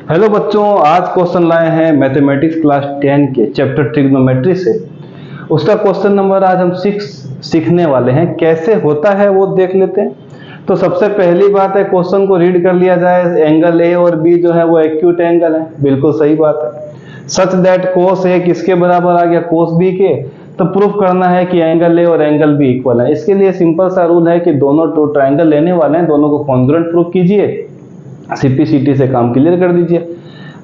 Hello बच्चों, आज question लाए हैं मैथमेटिक्स क्लास 10 के चैप्टर ट्रिग्नोमेट्री से। उसका क्वेश्चन नंबर आज हम 6 सीखने वाले हैं। कैसे होता है वो देख लेते हैं। तो सबसे पहली बात है, क्वेश्चन को रीड कर लिया जाए। एंगल ए और बी जो है वो एक्यूट एंगल है, बिल्कुल सही बात है। सच दैट कोस ए किसके बराबर आ गया, कोस बी के। तो प्रूफ करना है कि एंगल ए और एंगल बी इक्वल है। इसके लिए सिंपल सा रूल है कि दोनों ट्राइंगल लेने वाले हैं, दोनों को कॉन्ग्रुएंट प्रूफ कीजिए, सीपीसीटी से काम क्लियर कर दीजिए।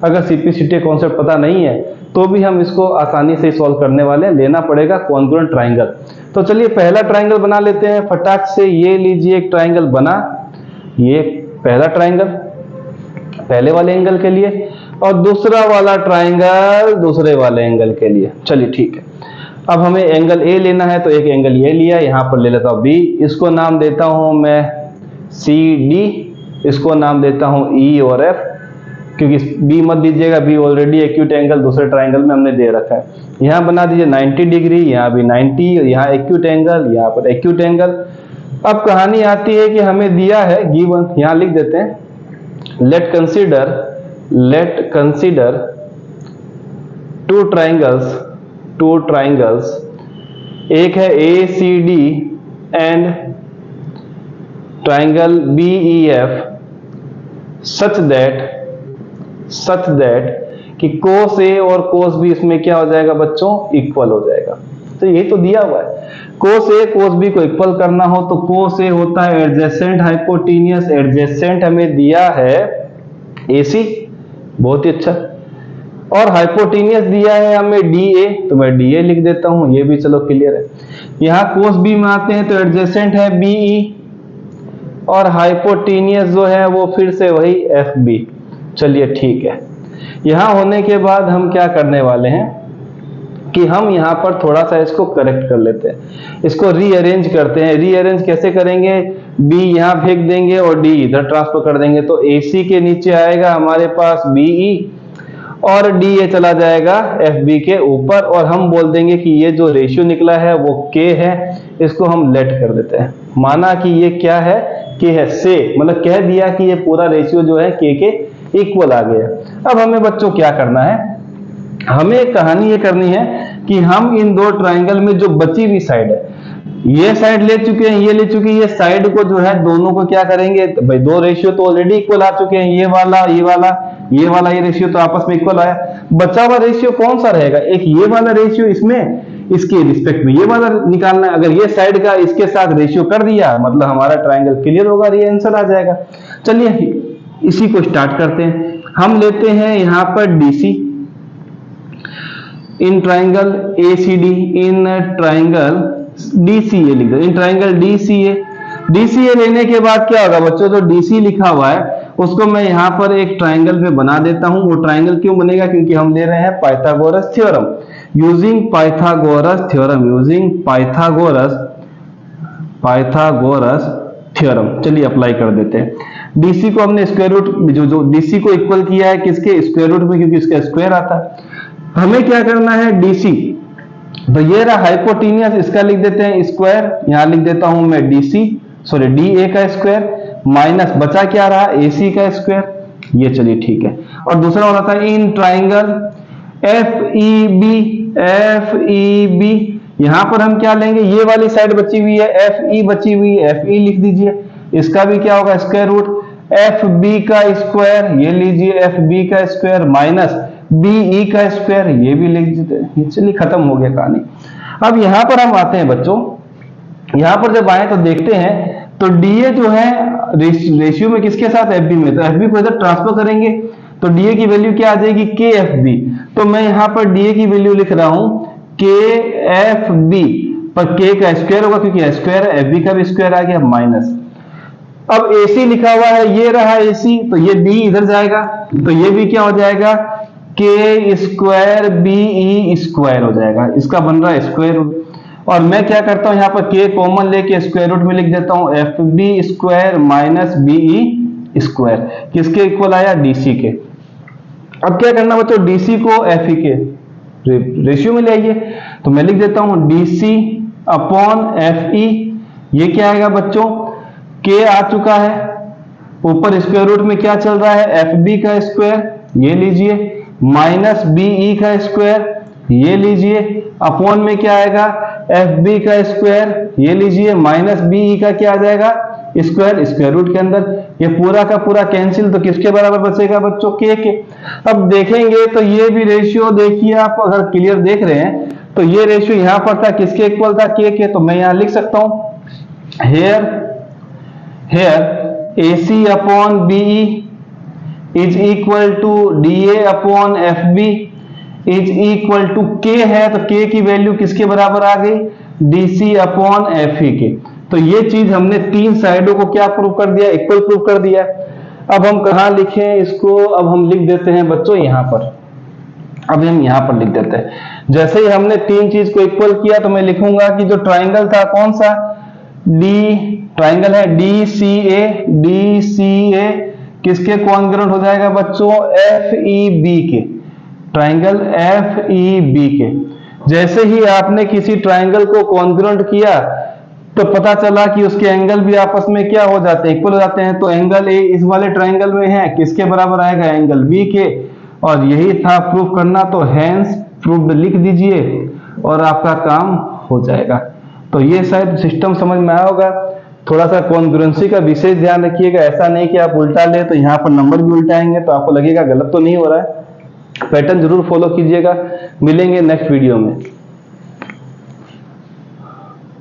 अगर सीपीसीटी कॉन्सेप्ट पता नहीं है तो भी हम इसको आसानी से सॉल्व करने वाले हैं। लेना पड़ेगा कॉन्ग्रुएंट ट्राइंगल। तो चलिए पहला ट्राइंगल बना लेते हैं फटाक से। ये लीजिए एक ट्राइंगल बना, ये पहला ट्राइंगल पहले वाले एंगल के लिए, और दूसरा वाला ट्राइंगल दूसरे वाले एंगल के लिए। चलिए ठीक है। अब हमें एंगल ए लेना है, तो एक एंगल ये लिया, यहां पर ले लेता हूं बी। इसको नाम देता हूं मैं सी डी, इसको नाम देता हूं ई और एफ, क्योंकि बी मत दीजिएगा, बी ऑलरेडी एक्यूट एंगल दूसरे ट्राइंगल में हमने दे रखा है। यहां बना दीजिए 90 डिग्री, यहां भी 90, और यहां एक्यूट एंगल, यहां पर एक्यूट एंगल। अब कहानी आती है कि हमें दिया है गिवन, यहां लिख देते हैं, लेट कंसीडर टू ट्राइंगल्स, एक है A C D and triangle B E F, such that कि कोस ए और कोस बी इसमें क्या हो जाएगा बच्चों, इक्वल हो जाएगा। तो ये तो दिया हुआ है, कोस ए कोस बी को इक्वल करना हो तो कोस ए होता है एडजेसेंट हाइपोटेनियस। एडजेसेंट हमें दिया है एसी, बहुत ही अच्छा। और हाइपोटेनियस दिया है हमें डी ए, तो मैं डी ए लिख देता हूं, ये भी चलो क्लियर है। यहां कोस बी में आते हैं तो एडजेसेंट है बीई, और हाइपोटेनियस जो है वो फिर से वही एफ बी। चलिए ठीक है। यहां होने के बाद हम क्या करने वाले हैं कि हम यहां पर थोड़ा सा इसको करेक्ट कर लेते हैं, इसको रीअरेंज करते हैं। रीअरेंज कैसे करेंगे, बी यहां फेंक देंगे और डी इधर ट्रांसफर कर देंगे, तो एसी के नीचे आएगा हमारे पास बीई, और डी ए चला जाएगा एफ बी के ऊपर। और हम बोल देंगे कि ये जो रेशियो निकला है वो के है, इसको हम लेट कर देते हैं। माना कि ये क्या है, के है, से मतलब कह दिया कि ये पूरा रेशियो जो है के इक्वल आ गया। अब हमें बच्चों क्या करना है, हमें कहानी ये करनी है कि हम इन दो ट्राइंगल में जो बची हुई साइड है, ये साइड ले चुके हैं, ये ले चुके हैं, ये साइड को जो है दोनों को क्या करेंगे, तो भाई दो रेशियो तो ऑलरेडी इक्वल आ चुके हैं, ये वाला ये रेशियो तो आपस में इक्वल आया। बचा हुआ रेशियो कौन सा रहेगा, एक ये वाला रेशियो, इसमें इसके रिस्पेक्ट में ये वाला निकालना है। अगर ये साइड का इसके साथ रेशियो कर दिया मतलब हमारा ट्राइंगल क्लियर होगा, ये आंसर आ जाएगा। चलिए इसी को स्टार्ट करते हैं। हम लेते हैं यहां पर DC in triangle ACD, in triangle DCA लिख दो, इन ट्राइंगल डीसीए लेने के बाद क्या होगा बच्चों, जो डीसी लिखा हुआ है उसको मैं यहां पर एक ट्राइंगल में बना देता हूं। वो ट्राइंगल क्यों बनेगा, क्योंकि हम ले रहे हैं Pythagoras theorem. Using Pythagoras theorem. चलिए अप्लाई कर देते हैं। डीसी को हमने स्क्वायर रूट, जो डीसी को इक्वल किया है किसके, स्क्वायर रूट में, क्योंकि इसका स्क्वायर आता है। हमें क्या करना है, डीसी, तो ये रहा हाइपोटेनियस, इसका लिख देते हैं स्क्वायर, यहां लिख देता हूं मैं डी ए का स्क्वायर, माइनस बचा क्या रहा, एसी का स्क्वायर। ये चलिए ठीक है। और दूसरा वाला था in triangle F E B, यहां पर हम क्या लेंगे, ये वाली साइड बची हुई है, एफ ई बची हुई है, एफ ई लिख दीजिए। इसका भी क्या होगा, स्क्वायर रूट एफ बी का स्क्वायर, ये लीजिए एफ बी का स्क्वायर, माइनस बीई का स्क्वायर, ये भी लिख दीजिए। चलिए खत्म हो गया कहानी। अब यहां पर हम आते हैं बच्चों, यहां पर जब आए तो देखते हैं तो डीए जो है रेशियो में किसके साथ, एफ बी में, तो एफ बी को इधर ट्रांसफर करेंगे तो डीए की वैल्यू क्या आ जाएगी, के एफ बी। तो मैं यहां पर डीए की वैल्यू लिख रहा हूं के एफ बी, पर के का स्क्वायर होगा क्योंकि स्क्वायर है, एफ बी का भी स्क्वायर आ गया, माइनस। अब एसी लिखा हुआ है, ये रहा एसी, तो ये बी इधर जाएगा, तो ये भी क्या हो जाएगा, के स्क्वायर बीई स्क्वायर हो जाएगा। इसका बन रहा है स्क्वायर रूट। और मैं क्या करता हूं, यहां पर के कॉमन लेके स्क्वायर रूट में लिख देता हूं F B square minus BE square. किसके इक्वल आया, डीसी के। अब क्या करना बच्चों, डीसी को एफ ई के रेशियो में ले आइए, तो मैं लिख देता हूं डीसी अपॉन एफ ई। ये क्या आएगा बच्चों, के आ चुका है, ऊपर स्क्वायर रूट में क्या चल रहा है, एफ बी का स्क्वायर, ये लीजिए, माइनस BE का स्क्वायर, ये लीजिए, अपॉन में क्या आएगा, FB का स्क्वायर, ये लीजिए, माइनस BE का क्या आ जाएगा, स्क्वायर, स्क्वायर रूट के अंदर, ये पूरा का पूरा कैंसिल, तो किसके बराबर बचेगा बच्चों, K के। अब देखेंगे तो ये भी रेशियो देखिए, आप अगर क्लियर देख रहे हैं तो ये रेशियो यहां पर था, किसके इक्वल था, K के। तो मैं यहां लिख सकता हूं here AC upon BE is equal to DA upon FB is equal to K है, तो K की वैल्यू किसके बराबर आ गई, DC अपॉन FE के। तो ये चीज हमने तीन साइडों को क्या प्रूव कर दिया, इक्वल प्रूव कर दिया। अब हम कहां लिखें इसको, अब हम लिख देते हैं बच्चों यहां पर, अब हम यहां पर लिख देते हैं। जैसे ही हमने तीन चीज को इक्वल किया तो मैं लिखूंगा कि जो ट्राइंगल था कौन सा, ट्राइंगल है DCA किसके कॉन्ग्रुएंट हो जाएगा बच्चों, FEB के, ट्राइंगल FEB के। जैसे ही आपने किसी ट्राइंगल को कॉन्ग्रुएंट किया तो पता चला कि उसके एंगल भी आपस में क्या हो जाते हैं, इक्वल हो जाते हैं। तो एंगल A इस वाले ट्राइंगल में है, किसके बराबर आएगा, एंगल B के। और यही था प्रूफ करना, तो हैंस प्रूव्ड लिख दीजिए और आपका काम हो जाएगा। तो ये शायद सिस्टम समझ में आया होगा। थोड़ा सा कॉन्ग्रुएंसी का विशेष ध्यान रखिएगा, ऐसा नहीं कि आप उल्टा ले तो यहाँ पर नंबर भी उल्टाएंगे तो आपको लगेगा गलत तो नहीं हो रहा है। पैटर्न जरूर फॉलो कीजिएगा। मिलेंगे नेक्स्ट वीडियो में।